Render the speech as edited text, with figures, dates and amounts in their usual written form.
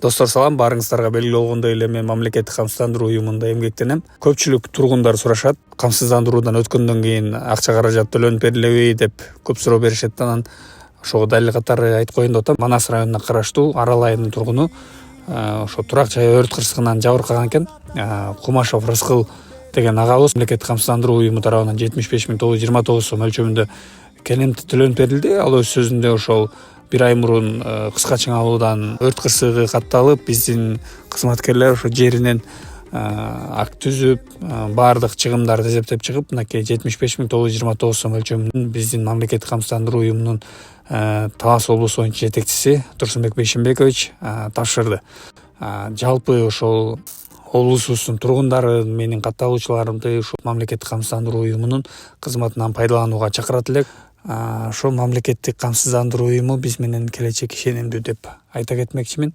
Достор салам, баарыңыздарга белгилүү болгондой эле мен мамлекеттик камсыздандыруу уюмунда эмгектенем. Көпчүлүк тургундар сурашат, камсыздандыруудан өткөндөн кийин акча каражат төлөнүп берилеби деп көп суроо беришет. Анан ошого далил катары айтып коеюн деп атам. Манас районуна караштуу Арал айылынын тургуну ошо турак жай өрт кырсыгынан жабыркаган экен. Кумашов Рыскыл деген агабыз мамлекеттик камсыздандыруу уюму тарабынан 75.929 сом мөлчөмүндө келемти төлөнүп берилди. Ал өз сөзүндө ошол бир ай мурун кыска чыңалуудан өрт кырсыгы катталып, биздин кызматкерлер ошо жеринен акт түзүп, баардык чыгымдарды эсептеп чыгып, мынакей 75.929 сом мөлчөмүндө биздин мамлекеттик камсыздандыруу уюмунун Талас облусу боюнча жетекчиси Турсунбек Бейшенбекович тапшырды. Жалпы ошол облусубуздун тургундары, менин катталуучуларымды ушул мамлекеттик камсыздандыруу уюмунун кызматынан пайдаланууга чакырат элек. Ошо мамлекеттик камсыздандыруу уюму биз менен келечек ишенимдүү деп айта кетмекчимин.